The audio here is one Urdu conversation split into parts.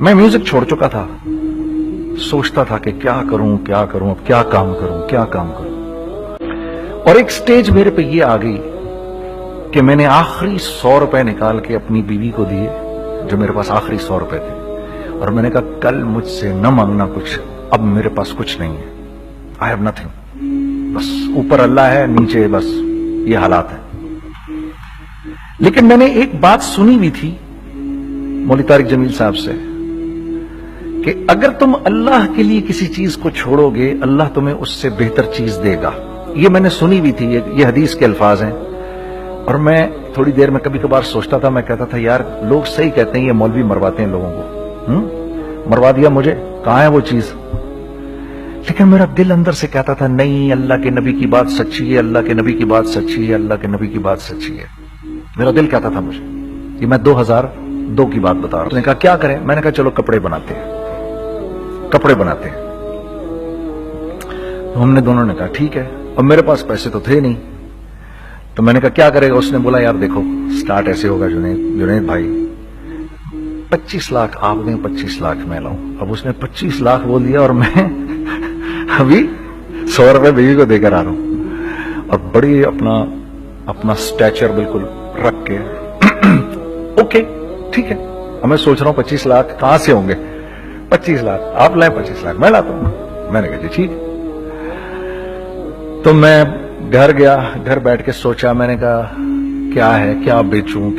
میں میوزک چھوڑ چکا تھا، سوچتا تھا کہ کیا کروں اب کیا کام کروں، اور ایک سٹیج میرے پہ یہ آ گئی کہ میں نے آخری 100 روپے نکال کے اپنی بیوی کو دیے، جو میرے پاس آخری 100 روپے تھے، اور میں نے کہا کل مجھ سے نہ مانگنا کچھ، اب میرے پاس کچھ نہیں ہے، آئی ہیو نتھنگ، بس اوپر اللہ ہے، نیچے بس یہ حالات ہے۔ لیکن میں نے ایک بات سنی بھی تھی مولوی طارق جمیل صاحب سے کہ اگر تم اللہ کے لیے کسی چیز کو چھوڑو گے، اللہ تمہیں اس سے بہتر چیز دے گا۔ یہ میں نے سنی بھی تھی، یہ حدیث کے الفاظ ہیں، اور میں تھوڑی دیر میں کبھی کبھار سوچتا تھا، میں کہتا تھا یار لوگ صحیح کہتے ہیں، یہ مولوی مرواتے ہیں لوگوں کو، مروا دیا مجھے، کہاں ہے وہ چیز؟ لیکن میرا دل اندر سے کہتا تھا نہیں، اللہ کے نبی کی بات سچی ہے، اللہ کے نبی کی بات سچی ہے، اللہ کے نبی کی بات سچی ہے، میرا دل کہتا تھا مجھے۔ یہ میں 2002 کی بات بتا رہا ہوں۔ اس نے کہا کیا کریں؟ میں نے کہا چلو کپڑے بناتے ہیں۔ ہم نے دونوں نے کہا ٹھیک ہے، اور میرے پاس پیسے تو تھے نہیں، تو میں نے کہا کیا کرے گا؟ اس نے بولا یار دیکھو سٹارٹ ایسے ہوگا جنید بھائی، 25 لاکھ آپ دیں، 25 لاکھ میں لاؤں۔ اب اس نے 25 لاکھ بول دیا، اور میں ابھی 100 روپے بیوی کو دے کر آ رہا ہوں، اور بڑی اپنا سٹیچر بالکل رکھ کے اوکے ٹھیک ہے۔ اب میں سوچ رہا ہوں 25 لاکھ کہاں سے ہوں گے؟ 25 لاکھ آپ لائیں، 25 لاکھ میں لاتا ہوں۔ میں نے کہا جی ٹھیک۔ تو میں گھر گیا، گھر بیٹھ کے سوچا، میں نے کہا کیا ہے، کیا بیچوں۔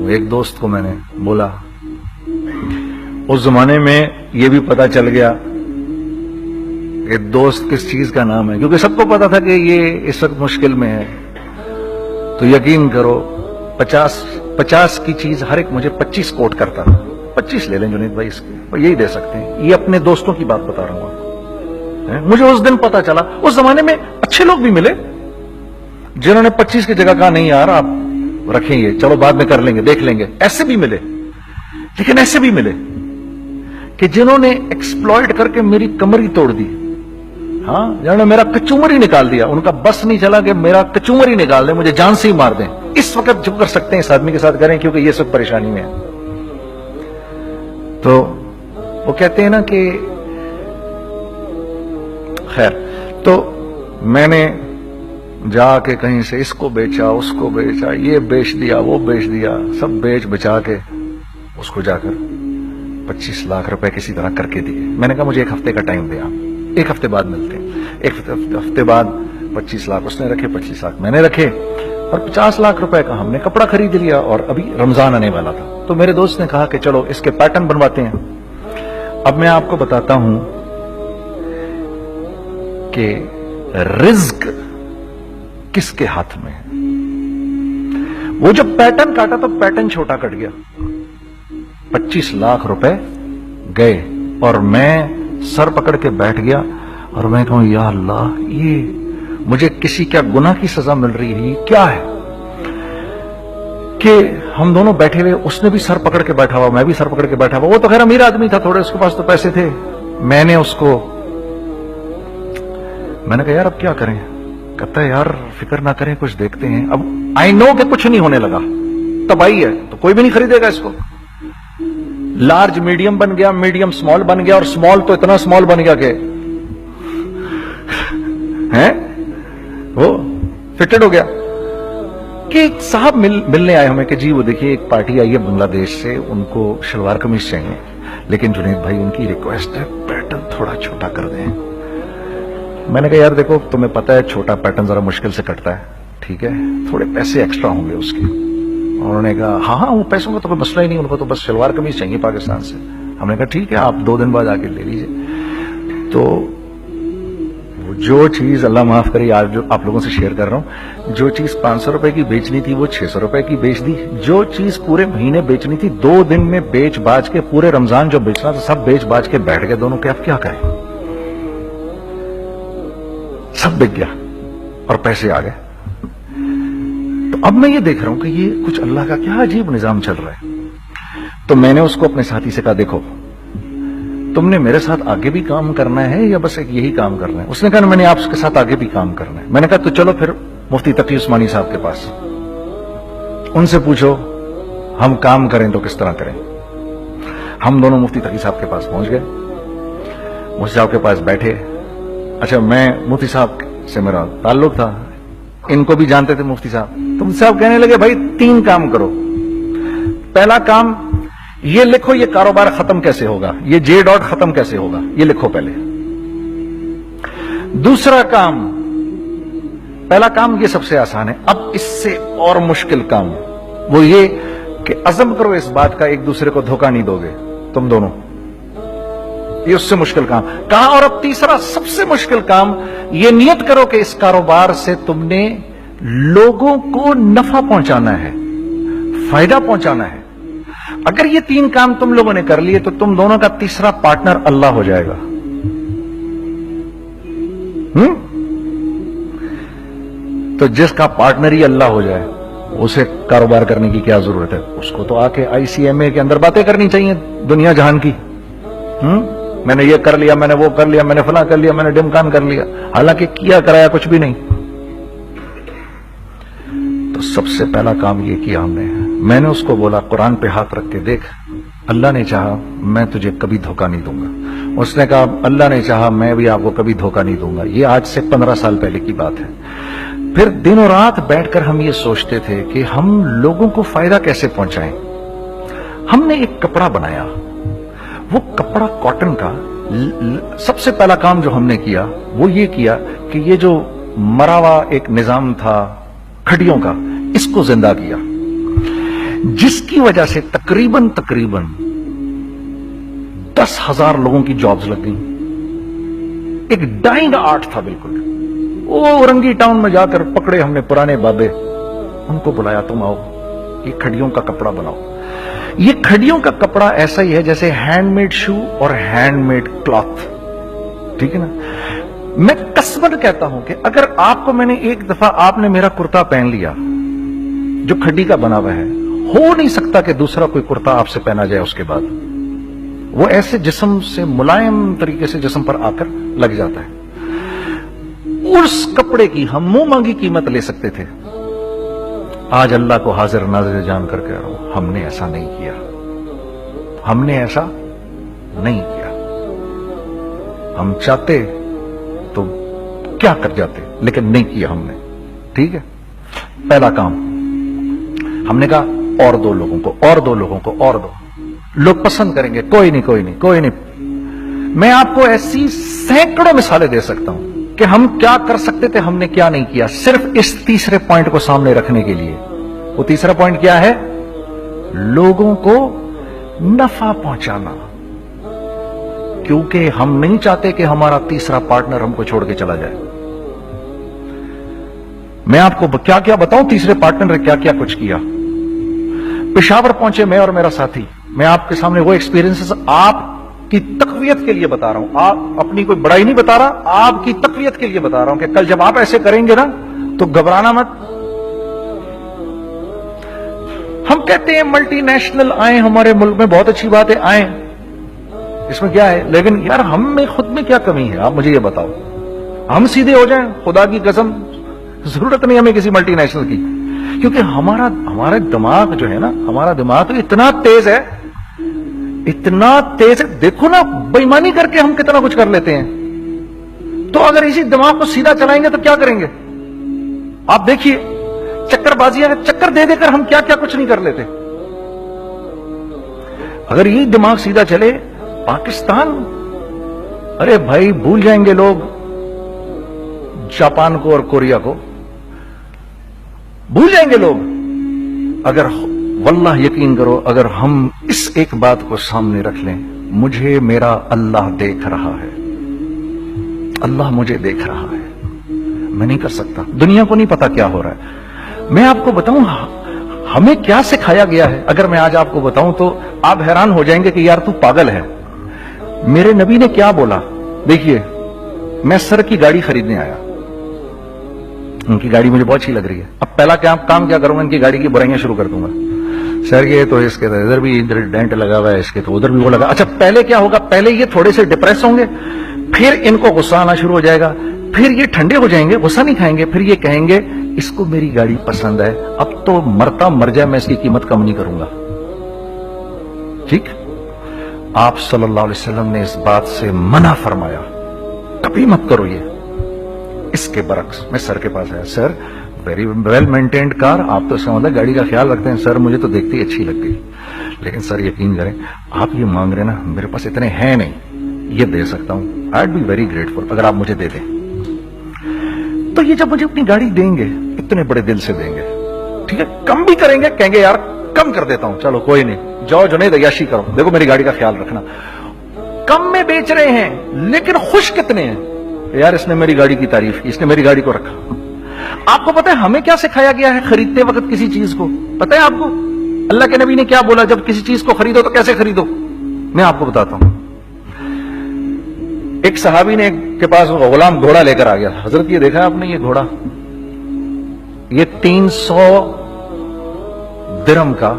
ایک دوست کو میں نے بولا، اس زمانے میں یہ بھی پتا چل گیا کہ دوست کس چیز کا نام ہے، کیونکہ سب کو پتا تھا کہ یہ اس وقت مشکل میں ہے۔ تو یقین کرو 50 کی چیز ہر ایک مجھے 25 کوٹ کرتا تھا۔ 25 لے لیں جنید بھائی، اس کے یہی دے سکتے ہیں۔ یہ اپنے دوستوں کی بات بتا رہا ہوں۔ مجھے اس دن پتا چلا، اس زمانے میں اچھے لوگ بھی ملے جنہوں نے 25 کی جگہ کہا نہیں یار آپ رکھیں گے، چلو بعد میں کر لیں گے، دیکھ لیں گے، ایسے بھی ملے۔ لیکن ایسے بھی ملے کہ جنہوں نے ایکسپلائٹ کر کے میری کمر ہی توڑ دی، ہاں، جنہوں نے میرا کچومر ہی نکال دیا۔ ان کا بس نہیں چلا کہ میرا کچومر ہی نکال دیں، مجھے جان سے ہی مار دیں۔ اس وقت جو کر سکتے ہیں اس آدمی کے ساتھ کریں، کیونکہ یہ سب پریشانی میں ہے۔ تو وہ کہتے ہیں نا کہ خیر، تو میں نے جا کے کہیں سے اس کو بیچا، اس کو بیچا، یہ بیچ دیا، وہ بیچ دیا، سب بیچ بچا کے اس کو جا کر 25 لاکھ روپے کسی طرح کر کے دیے۔ میں نے کہا مجھے 1 ہفتے کا ٹائم دیا، 1 ہفتے بعد ملتے ہیں۔ 1 ہفتے بعد 25 لاکھ اس نے رکھے، 25 لاکھ میں نے رکھے، اور 50 لاکھ روپے کا ہم نے کپڑا خرید لیا، اور ابھی رمضان آنے والا تھا۔ تو میرے دوست نے کہا کہ چلو اس کے پیٹرن بنواتے ہیں۔ اب میں آپ کو بتاتا ہوں کہ رزق کس کے ہاتھ میں ہے۔ وہ جب پیٹرن کاٹا تو پیٹرن چھوٹا کٹ گیا، 25 لاکھ روپے گئے، اور میں سر پکڑ کے بیٹھ گیا، اور میں کہوں یا اللہ، یہ مجھے کسی کیا گناہ کی سزا مل رہی ہے، یہ کیا ہے کہ ہم دونوں بیٹھے ہوئے، اس نے بھی سر پکڑ کے بیٹھا ہوا، میں بھی سر پکڑ کے بیٹھا ہوا۔ وہ تو خیر امیر آدمی تھا تھوڑے، اس کے پاس تو پیسے تھے۔ میں نے اس کو میں نے کہا یار اب کیا کریں؟ کہتا ہے یار فکر نہ کریں، کچھ دیکھتے ہیں۔ اب آئی نو کہ کچھ نہیں ہونے لگا، تباہی ہے، تو کوئی بھی نہیں خریدے گا اس کو۔ لارج میڈیم بن گیا، میڈیم سمال بن گیا، اور سمال تو اتنا سمال بن گیا کہ وہ فٹڈ ہو گیا کہ ایک صاحب ملنے آئے ہمیں کہ جی وہ دیکھیے ایک پارٹی آئی ہے بنگلہ دیش سے، ان کو شلوار قمیص چاہیے، لیکن جنید بھائی ان کی ریکویسٹ ہے پیٹرن تھوڑا چھوٹا کر دیں۔ میں نے کہا یار دیکھو تمہیں پتا ہے چھوٹا پیٹرن ذرا مشکل سے کٹتا ہے، ٹھیک ہے، تھوڑے پیسے ایکسٹرا ہوں گے اس کے۔ انہوں نے کہا ہاں وہ پیسوں کا تو کوئی مسئلہ ہی نہیں، ان کو تو بس شلوار قمیص چاہیے پاکستان سے۔ ہم نے کہا ٹھیک ہے آپ 2 دن بعد آ کے لے لیجیے۔ تو جو چیز اللہ معاف کرے آج جو آپ لوگوں سے شیئر کر رہا ہوں، جو چیز 500 روپے کی بیچنی تھی وہ 600 روپے کی بیچ دی، جو چیز پورے مہینے بیچنی تھی 2 دن میں بیچ باج کے، پورے رمضان جو بیچنا تھا سب بیچ باج کے بیٹھ گئے دونوں کے۔ اب کیا کریں؟ سب بک گیا اور پیسے آ گئے۔ تو اب میں یہ دیکھ رہا ہوں کہ یہ کچھ اللہ کا کیا عجیب نظام چل رہا ہے۔ تو میں نے اس کو اپنے ساتھی سے کہا دیکھو تم نے میرے ساتھ آگے بھی کام کرنا ہے یا بس ایک یہی کام کرنا ہے؟ اس نے کہا میں نے آپ کے ساتھ آگے بھی کام کرنا ہے۔ میں نے کہا تو چلو پھر مفتی تقی عثمانی صاحب کے پاس، ان سے پوچھو ہم کام کریں تو کس طرح کریں۔ ہم دونوں مفتی تقی صاحب کے پاس پہنچ گئے. مفتی صاحب کے پاس بیٹھے. اچھا میں مفتی صاحب سے میرا تعلق تھا, ان کو بھی جانتے تھے مفتی صاحب. تو مفتی صاحب کہنے لگے بھائی 3 کام کرو. پہلا کام یہ لکھو یہ کاروبار ختم کیسے ہوگا, یہ جے ڈاٹ ختم کیسے ہوگا, یہ لکھو پہلے. دوسرا کام, پہلا کام یہ سب سے آسان ہے, اب اس سے اور مشکل کام وہ یہ کہ عزم کرو اس بات کا ایک دوسرے کو دھوکہ نہیں دو گے تم دونوں, یہ اس سے مشکل کام کہا. اور اب تیسرا سب سے مشکل کام, یہ نیت کرو کہ اس کاروبار سے تم نے لوگوں کو نفع پہنچانا ہے, فائدہ پہنچانا ہے. اگر یہ 3 کام تم لوگوں نے کر لیے تو تم دونوں کا تیسرا پارٹنر اللہ ہو جائے گا. تو جس کا پارٹنر ہی اللہ ہو جائے اسے کاروبار کرنے کی کیا ضرورت ہے؟ اس کو تو آ کے ICMA کے اندر باتیں کرنی چاہیے دنیا جہان کی. میں نے یہ کر لیا, میں نے وہ کر لیا, میں نے فلاں کر لیا, میں نے ڈمکان کر لیا, حالانکہ کیا کرایا کچھ بھی نہیں. تو سب سے پہلا کام یہ کیا ہم نے. میں نے اس کو بولا قرآن پہ ہاتھ رکھ کے دیکھ, اللہ نے چاہا میں تجھے کبھی دھوکہ نہیں دوں گا. اس نے کہا اللہ نے چاہا میں بھی آپ کو کبھی دھوکہ نہیں دوں گا. یہ آج سے 15 سال پہلے کی بات ہے. پھر دن و رات بیٹھ کر ہم یہ سوچتے تھے کہ ہم لوگوں کو فائدہ کیسے پہنچائیں. ہم نے ایک کپڑا بنایا, وہ کپڑا کاٹن کا. سب سے پہلا کام جو ہم نے کیا وہ یہ کیا کہ یہ جو مرا ہوا ایک نظام تھا کھڑیوں کا, اس کو زندہ کیا, جس کی وجہ سے تقریباً 10,000 لوگوں کی جابز لگ گئیں. ایک ڈائنگ آرٹ تھا بالکل. وہ اورنگی ٹاؤن میں جا کر پکڑے ہم نے پرانے بابے, ان کو بلایا تم آؤ یہ کھڑیوں کا کپڑا بناؤ. یہ کھڑیوں کا کپڑا ایسا ہی ہے جیسے ہینڈ میڈ شو اور ہینڈ میڈ کلاتھ, ٹھیک ہے نا. میں قسمن کہتا ہوں کہ اگر آپ کو میں نے ایک دفعہ آپ نے میرا کرتا پہن لیا جو کھڑی کا بنا ہوا ہے, ہو نہیں سکتا کہ دوسرا کوئی کرتا آپ سے پہنا جائے اس کے بعد. وہ ایسے جسم سے ملائم طریقے سے جسم پر آ کر لگ جاتا ہے. اس کپڑے کی ہم منہ مانگی قیمت لے سکتے تھے. آج اللہ کو حاضر ناظر جان کر کہہ رہا ہوں, ہم نے ایسا نہیں کیا. ہم نے ایسا نہیں کیا. ہم چاہتے تو کیا کر جاتے, لیکن نہیں کیا ہم نے. ٹھیک ہے, پہلا کام ہم نے کہا اور 2 لوگوں کو, اور 2 لوگوں کو, اور 2 لوگ پسند کریں گے. کوئی نہیں کوئی نہیں کوئی نہیں. میں آپ کو ایسی سینکڑوں مثالیں دے سکتا ہوں کہ ہم کیا کر سکتے تھے, ہم نے کیا نہیں کیا, صرف اس تیسرے پوائنٹ کو سامنے رکھنے کے لیے. وہ تیسرا پوائنٹ کیا ہے؟ لوگوں کو نفع پہنچانا. کیونکہ ہم نہیں چاہتے کہ ہمارا تیسرا پارٹنر ہم کو چھوڑ کے چلا جائے. میں آپ کو کیا کیا بتاؤں, تیسرے پارٹنر نے کیا کیا کچھ کیا. پشاور پہنچے میں اور میرا ساتھی. میں آپ کے سامنے وہ ایکسپیرینسز آپ کی تقویت کے لیے بتا رہا ہوں, آپ اپنی کوئی بڑائی نہیں بتا رہا, آپ کی تقویت کے لیے بتا رہا ہوں کہ کل جب آپ ایسے کریں گے نا تو گھبرانا مت. ہم کہتے ہیں ملٹی نیشنل آئیں ہمارے ملک میں, بہت اچھی بات ہے آئیں, اس میں کیا ہے, لیکن یار ہم میں خود میں کیا کمی ہے, آپ مجھے یہ بتاؤ. ہم سیدھے ہو جائیں, خدا کی قسم ضرورت نہیں ہمیں کسی ملٹی نیشنل کی. کیونکہ ہمارا دماغ جو ہے نا, ہمارا دماغ اتنا تیز ہے, اتنا تیز ہے. دیکھو نا بےایمانی کر کے ہم کتنا کچھ کر لیتے ہیں. تو اگر اسی دماغ کو سیدھا چلائیں گے تو کیا کریں گے آپ دیکھیے. چکر بازیاں چکر دے دے کر ہم کیا کیا کچھ نہیں کر لیتے. اگر یہ دماغ سیدھا چلے, پاکستان, ارے بھائی بھول جائیں گے لوگ جاپان کو اور کوریا کو, بھول جائیں گے لوگ. اگر واللہ یقین کرو, اگر ہم اس ایک بات کو سامنے رکھ لیں, مجھے میرا اللہ دیکھ رہا ہے, اللہ مجھے دیکھ رہا ہے, میں نہیں کر سکتا. دنیا کو نہیں پتا کیا ہو رہا ہے. میں آپ کو بتاؤں ہمیں کیا سکھایا گیا ہے, اگر میں آج آپ کو بتاؤں تو آپ حیران ہو جائیں گے کہ یار تو پاگل ہے. میرے نبی نے کیا بولا, دیکھیے میں سر کی گاڑی خریدنے آیا, ان کی گاڑی مجھے بہت اچھی لگ رہی ہے. اب پہلا کام کیا کروں گا, ان کی گاڑی کی برائیاں شروع کر دوں گا. سر یہ تو اس کے تو ادھر بھی ڈینٹ لگا ہوا ہے, اس کے تو ادھر بھی وہ لگا. اچھا پہلے کیا ہوگا, پہلے یہ تھوڑے سے ڈپریس ہوں گے, پھر ان کو غصہ آنا شروع ہو جائے گا, پھر یہ ٹھنڈے ہو جائیں گے, غصہ نہیں کھائیں گے, پھر یہ کہیں گے اس کو میری گاڑی پسند ہے, اب تو مرتا مر جائے میں اس کی قیمت کم نہیں کروں گا. ٹھیک, آپ صلی اللہ علیہ وسلم نے اس بات سے منع فرمایا، کبھی مت کرو یہ. اس کے برعکس میں سر کے پاس آیا، سر ویری ویل مینٹینڈ کار، آپ تو اس کا مطلب گاڑی کا خیال رکھتے ہیں. سر مجھے تو دیکھتی اچھی لگ گئی، لیکن سر یقین کریں آپ یہ مانگ رہے نا، میرے پاس اتنے ہیں نہیں، یہ دے سکتا ہوں. I would be very grateful اگر آپ مجھے دے دیں. تو یہ جب مجھے اپنی گاڑی دیں گے اتنے بڑے دل سے دیں گے، ٹھیک ہے، کم بھی کریں گے، کہیں گے یار کم کر دیتا ہوں، چلو کوئی نہیں، جاؤ جنید عیاشی کرو، دیکھو میری گاڑی کا خیال رکھنا. کم میں بیچ رہے ہیں لیکن خوش کتنے ہیں، یار اس نے میری گاڑی کی تعریف کی، اس نے میری گاڑی کو رکھا. آپ کو پتہ ہے ہمیں کیا سکھایا گیا ہے خریدتے وقت کسی چیز کو؟ پتہ ہے آپ کو اللہ کے نبی نے کیا بولا جب کسی چیز کو خریدو تو کیسے خریدو؟ میں آپ کو بتاتا ہوں. ایک صحابی نے کے پاس غلام گھوڑا لے کر آ گیا. حضرت یہ دیکھا آپ نے یہ گھوڑا، یہ 300 درہم کا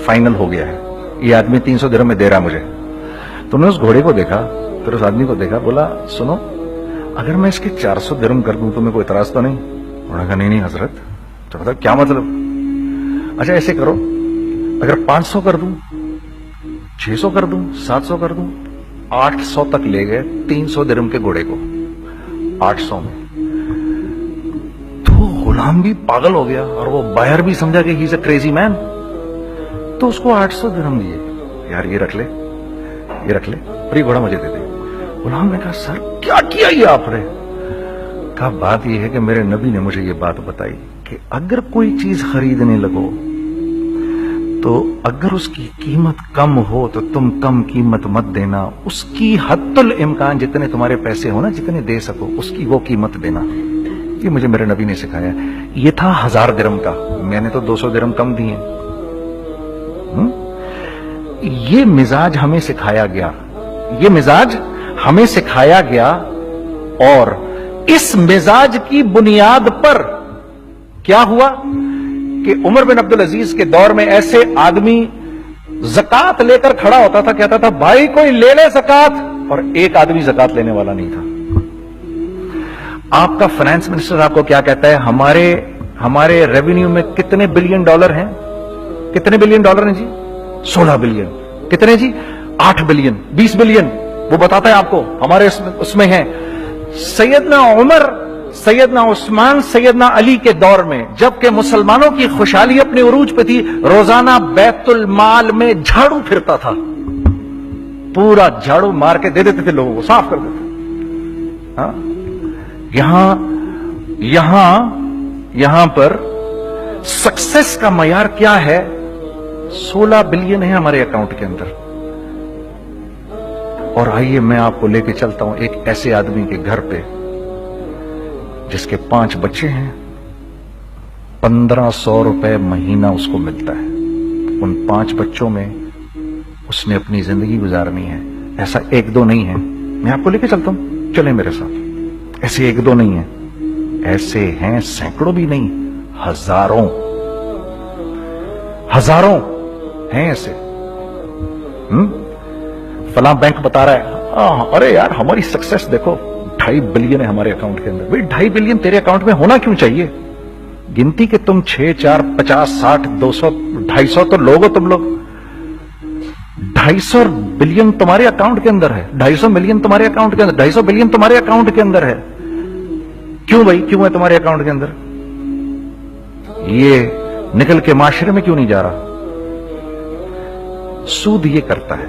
فائنل ہو گیا ہے، یہ آدمی 300 درہم میں دے رہا مجھے. تو نے اس گھوڑے کو دیکھا، پھر اس آدمی کو دیکھا، بولا سنو اگر میں اس کے 400 درہم کر دوں تو میں کوئی اعتراض تو نہیں؟ انہوں نے کہا نہیں حضرت. تو بتا کیا مطلب؟ اچھا ایسے کرو، اگر 500 کر دوں، 600 کر دوں، 700 کر دوں. 800 تک لے گئے 300 درہم کے گھوڑے کو، 800 میں. تو غلام بھی پاگل ہو گیا اور وہ بائر بھی سمجھا کہ ہی از اے کریزی مین. تو اس کو 800 درہم دیے، یار یہ رکھ لے، یہ رکھ لے اور یہ گھوڑا مجھے دے دے. غلام نے کہا سر کیا کیا یہ آپ نے؟ کہا بات یہ ہے کہ میرے نبی نے مجھے یہ بات بتائی کہ اگر کوئی چیز خریدنے لگو تو اگر اس کی قیمت کم ہو تو تم کم قیمت مت دینا، اس کی حد الامکان جتنے تمہارے پیسے ہو نا، جتنے دے سکو اس کی وہ قیمت دینا. یہ مجھے میرے نبی نے سکھایا. یہ تھا 1000 درہم کا، میں نے تو 200 درہم کم دیے. یہ مزاج ہمیں سکھایا گیا، یہ مزاج ہمیں سکھایا گیا. اور اس مزاج کی بنیاد پر کیا ہوا کہ عمر بن عبدالعزیز کے دور میں ایسے آدمی زکات لے کر کھڑا ہوتا تھا، کہتا تھا بھائی کوئی لے لے زکات، اور ایک آدمی زکات لینے والا نہیں تھا. آپ کا فائنانس منسٹر آپ کو کیا کہتا ہے؟ ہمارے ریونیو میں کتنے بلین ڈالر ہیں؟ کتنے بلین ڈالر ہیں جی؟ 16 بلین. کتنے جی؟ 8 بلین، 20 بلین. وہ بتاتا ہے آپ کو ہمارے اس میں ہیں. سیدنا عمر، سیدنا عثمان، سیدنا علی کے دور میں جبکہ مسلمانوں کی خوشحالی اپنے عروج پہ تھی، روزانہ بیت المال میں جھاڑو پھرتا تھا، پورا جھاڑو مار کے دے دیتے تھے لوگوں کو، صاف کر دیتے. ہاں یہاں پر سکسیس کا معیار کیا ہے؟ 16 بلین ہے ہمارے اکاؤنٹ کے اندر. اور آئیے میں آپ کو لے کے چلتا ہوں ایک ایسے آدمی کے گھر پہ جس کے 5 بچے ہیں، 1500 روپے مہینہ اس کو ملتا ہے. ان 5 بچوں میں اس نے اپنی زندگی گزارنی ہے. ایسا 1-2 نہیں ہے، میں آپ کو لے کے چلتا ہوں، چلیں میرے ساتھ. ایسے 1-2 نہیں ہیں، ایسے ہیں سینکڑوں بھی نہیں، ہزاروں ہیں ایسے. فلاں بینک بتا رہا ہے ارے یار ہماری سکسیس دیکھو 2.5 بلین ہے ہمارے اکاؤنٹ کے اندر. بھائی 2.5 بلین تیرے اکاؤنٹ میں ہونا کیوں چاہیے؟ گنتی کہ تم 6 4 50 60 200 250 تو لوگ ہو تم لوگ. 250 بلین تمہارے اکاؤنٹ کے اندر ہے، 250 ملین تمہارے اکاؤنٹ کے اندر، 250 بلین تمہارے اکاؤنٹ کے اندر ہے. کیوں بھائی کیوں ہے تمہارے اکاؤنٹ کے اندر؟ یہ نکل کے معاشرے میں کیوں نہیں جا رہا؟ سود یہ کرتا ہے،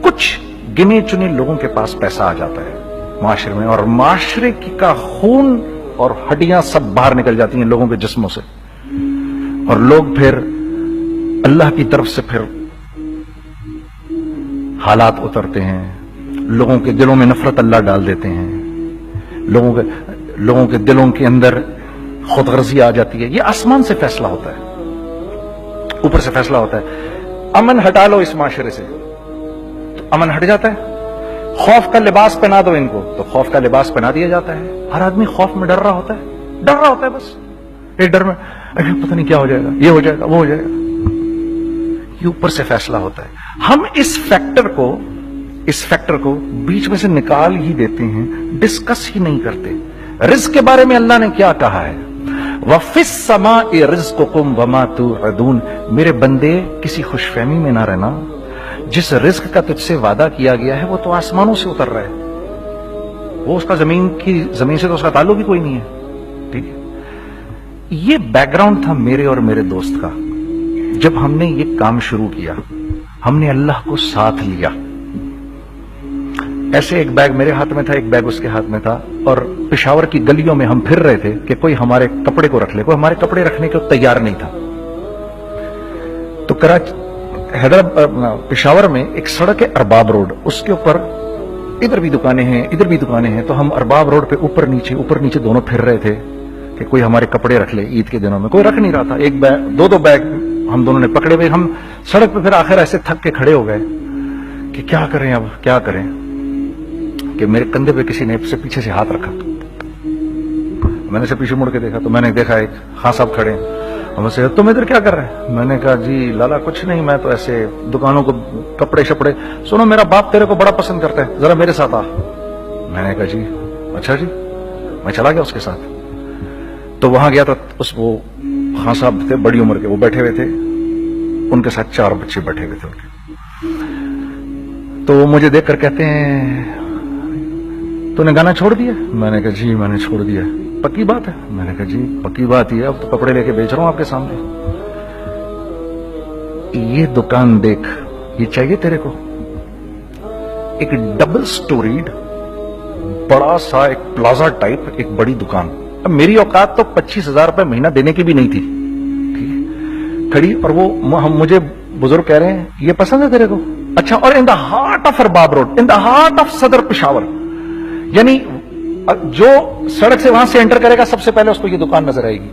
کچھ گنے چنے لوگوں کے پاس پیسہ آ جاتا ہے معاشرے میں، اور معاشرے کا خون اور ہڈیاں سب باہر نکل جاتی ہیں لوگوں کے جسموں سے، اور لوگ پھر اللہ کی طرف سے پھر حالات اترتے ہیں، لوگوں کے دلوں میں نفرت اللہ ڈال دیتے ہیں، لوگوں کے دلوں کے اندر خود غرضی آ جاتی ہے. یہ آسمان سے فیصلہ ہوتا ہے، اوپر سے فیصلہ ہوتا ہے. امن ہٹا لو اس معاشرے سے تو امن ہٹ جاتا ہے. خوف کا لباس پہنا دو ان کو تو خوف کا لباس پہنا دیا جاتا ہے. ہر آدمی خوف میں ڈر رہا ہوتا ہے بس ایک ڈر میں پتہ نہیں کیا ہو جائے گا، یہ ہو جائے گا، وہ ہو جائے گا. یہ اوپر سے فیصلہ ہوتا ہے. ہم اس فیکٹر کو بیچ میں سے نکال ہی دیتے ہیں، ڈسکس ہی نہیں کرتے. رزق کے بارے میں اللہ نے کیا کہا ہے؟ وَفِي السَّمَاءِ رِزْقُكُمْ وَمَا تُوعَدُونَ. میرے بندے کسی خوش فہمی میں نہ رہنا. جس رزق کا تجھ سے وعدہ کیا گیا ہے وہ تو آسمانوں سے اتر رہا ہے، وہ اس کا زمین سے تو اس کا تعلق ہی کوئی نہیں ہے. ٹھیک ہے، یہ بیک گراؤنڈ تھا میرے اور میرے دوست کا. جب ہم نے یہ کام شروع کیا، ہم نے اللہ کو ساتھ لیا. ایسے ایک بیگ میرے ہاتھ میں تھا، ایک بیگ اس کے ہاتھ میں تھا، اور پشاور کی گلیوں میں ہم پھر رہے تھے کہ کوئی ہمارے کپڑے کو رکھ لے. کوئی ہمارے کپڑے رکھنے کو تیار نہیں تھا. تو پشاور میں ایک سڑک ہے ارباب روڈ، اس کے اوپر ادھر بھی دکانیں ہیں ادھر بھی دکانیں ہیں. تو ہم ارباب روڈ پہ اوپر نیچے دونوں پھر رہے تھے کہ کوئی ہمارے کپڑے رکھ لے. عید کے دنوں میں کوئی رکھ نہیں رہا تھا. ایک بیگ دو بیگ ہم دونوں نے پکڑے ہوئے. ہم سڑک پہ پھر آخر ایسے تھک کے کھڑے ہو گئے کہ کیا کریں، اب کیا کریں، کہ میرے کندھے پہ کسی نے سے پیچھے سے ہاتھ رکھا. میں نے سے پیچھے مڑ کے دیکھا تو میں نے دیکھا ایک خان صاحب کھڑے ہیں. ہم سے تم ادھر کیا کر رہے ہیں؟ میں نے کہا جی لالا کچھ نہیں، میں تو ایسے دکانوں کو کپڑے شپڑے. سنو میرا باپ تیرے کو بڑا پسند کرتا ہے، ذرا میرے ساتھ آ. میں نے کہا جی اچھا جی. میں چلا گیا اس کے ساتھ. تو وہاں گیا تو وہ خان صاحب تھے بڑی عمر کے، وہ بیٹھے ہوئے تھے، ان کے ساتھ 4 بچے بیٹھے ہوئے تھے ان کے. تو وہ مجھے دیکھ کر کہتے ہیں تو نے گانا چھوڑ دیا؟ میں نے کہا جی میں نے چھوڑ دیا. پکی بات ہے؟ میں نے کہا جی پکی بات ہی ہے، اب تو کپڑے لے کے بیچ رہا ہوں آپ کے سامنے. یہ دکان دیکھ، یہ چاہیے تیرے کو؟ ایک ڈبل سٹوریڈ بڑا سا ایک پلازا ٹائپ ایک بڑی دکان. اب میری اوقات تو 25,000 روپے مہینہ دینے کی بھی نہیں تھی. کھڑی، اور وہ مجھے بزرگ کہہ رہے ہیں یہ پسند ہے تیرے کو؟ اچھا. اور in the heart of Arbab road, in the heart of Saddar Peshawar, یعنی جو سڑک سے وہاں سے انٹر کرے گا سب سے پہلے اس کو یہ دکان نظر آئے گی.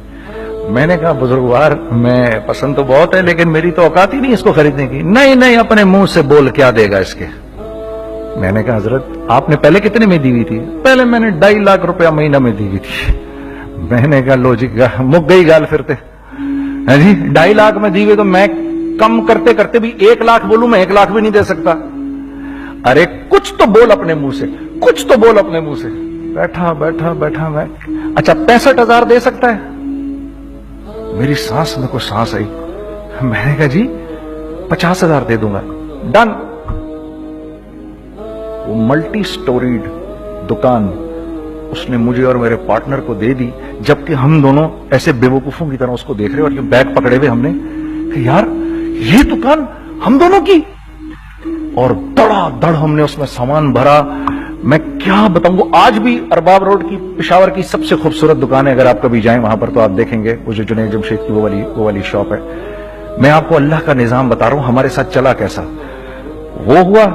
میں نے کہا بزرگوار میں پسند تو بہت ہے لیکن میری تو اوقات ہی نہیں اس کو خریدنے کی. نہیں اپنے منہ سے بول کیا دے گا اس کے. میں نے کہا حضرت آپ نے پہلے کتنے میں دی ہوئی تھی؟ پہلے میں نے 2.5 لاکھ روپیہ مہینہ میں دی ہوئی تھی. میں نے کہا لو جی مک گئی گال پھرتے جی. 2.5 لاکھ میں دی ہوئی تو میں کم کرتے کرتے بھی 1 لاکھ بولوں، میں 1 لاکھ بھی نہیں دے سکتا. ارے کچھ تو بول اپنے منہ سے، کچھ تو بول اپنے منہ سے. بیٹھا میں اچھا 65,000 دے سکتا ہے؟ میری سانس میں کوئی سانس آئی. میں نے کہا جی 50,000 دے دوں گا. ڈن. وہ ملٹی سٹوریڈ دکان اس نے مجھے اور میرے پارٹنر کو دے دی، جبکہ ہم دونوں ایسے بے وقوفوں کی طرح اس کو دیکھ رہے اور یہ بیگ پکڑے ہوئے ہم نے کہ یار یہ دکان ہم دونوں کی. اور دڑا دڑ ہم نے اس میں سامان بھرا. میں کیا بتاؤں، وہ آج بھی ارباب روڈ کی پشاور کی سب سے خوبصورت دکان ہے. اگر آپ کبھی جائیں وہاں پر تو آپ دیکھیں گے وہ جو جنید جمشید کی وہ والی شاپ ہے. میں آپ کو اللہ کا نظام بتا رہا ہوں ہمارے ساتھ چلا کیسا. وہ ہوا